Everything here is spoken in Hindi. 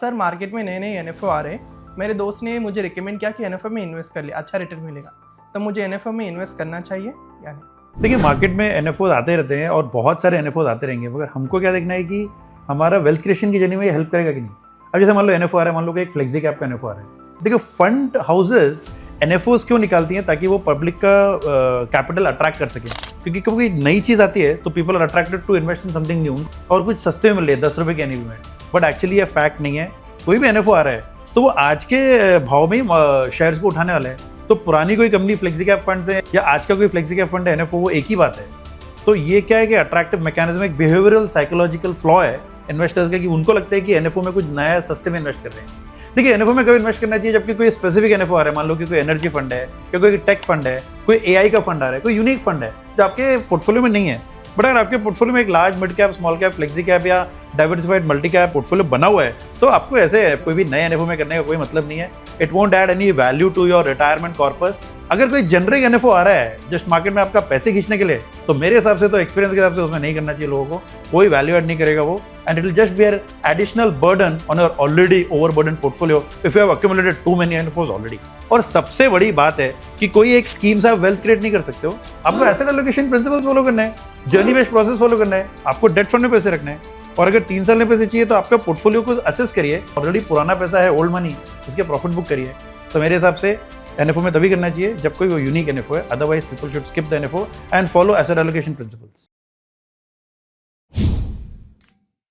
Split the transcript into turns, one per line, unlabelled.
सर मार्केट में नए नए एनएफओ आ रहे हैं। मेरे दोस्त ने मुझे रिकमेंड किया कि एनएफओ में इन्वेस्ट कर ले, अच्छा रिटर्न मिलेगा। तो मुझे एनएफओ में इन्वेस्ट करना चाहिए या नहीं?
देखिए, मार्केट में एनएफओ आते रहते हैं और बहुत सारे एनएफओ आते रहेंगे, मगर हमको क्या देखना है कि हमारा वेल्थ क्रिएशन की जर्नी में ये हेल्प करेगा कि नहीं। अब जैसे मान लो एनएफओ आ रहा है, मान लो कि एक फ्लेक्सी कैप का एनएफओ आ रहा है। देखो, फंड हाउसेज एनएफओज क्यों निकालती हैं? ताकि वो पब्लिक का कैपिटल अट्रैक्ट कर सके, क्योंकि कभी कोई नई चीज़ आती है तो people are attracted to invest in something new, और कुछ सस्ते में मिल रही है 10 रुपये के एनएफओ में। बट एक्चुअली ये फैक्ट नहीं है। कोई भी एनएफओ आ रहा है तो वो आज के भाव में शेयर्स को उठाने वाला है। तो पुरानी कोई कंपनी फ्लेक्सी कैप फंड है या आज का कोई फ्लेक्सी कैप फंड है एनएफओ, वो एक ही बात है। तो ये क्या है कि अट्रैक्टिव मैकेनिज्म, एक बिहेवियरल साइकोलॉजिकल फ्लॉ है इन्वेस्टर्स का, कि उनको लगता है कि एनएफओ में कुछ नया सस्ते में इन्वेस्ट कर रहे हैं। देखिए, एनएफओ में कभी इन्वेस्ट करना चाहिए जबकि कोई स्पेसिफिक एनएफओ आ रहा है। मान लो कि कोई एनर्जी फंड है या कोई टेक फंड है, कोई एआई का फंड आ रहा है, कोई यूनिक फंड है जो आपके पोर्टफोलियो में नहीं है। बट अगर आपके पोर्टफोलियो में एक large mid cap, small cap, flexi cap या डाइवर्सिफाइड मल्टी कैप पोर्टफोलियो बना हुआ है, तो आपको ऐसे कोई भी नए एनएफओ में करने का कोई मतलब नहीं है। It won't add any value to your retirement corpus. अगर कोई जेनरिक एनएफओ आ रहा है जस्ट मार्केट में आपका पैसे खींचने के लिए, तो मेरे हिसाब से, तो एक्सपीरियंस के हिसाब से, उसमें नहीं करना चाहिए लोगों को। कोई वैल्यू ऐड नहीं करेगा वो, and it will just be an additional burden on your already overburden portfolio if you have accumulated too many NFOs already. और सबसे बड़ी बात है कि कोई एक स्कीम से आप वेल्थ क्रिएट नहीं कर सकते हो। आपको एसेट एलोकेशन प्रिंसिपल्स फॉलो करना है, जर्नी बेस्ड प्रोसेस फॉलो करना है, आपको डेट फंड में पैसे रखना है। और अगर 3 साल में पैसे चाहिए तो आपका पोर्टफोलियो को असेस करिए। ऑलरेडी पुराना पैसा है, ओल्ड मनी, उसके प्रॉफिट बुक करिए। तो मेरे हिसाब से एनएफओ में तभी करना चाहिए जब कोई वो यूनिक एनएफओ है। Otherwise people should skip the NFO and follow asset allocation principles.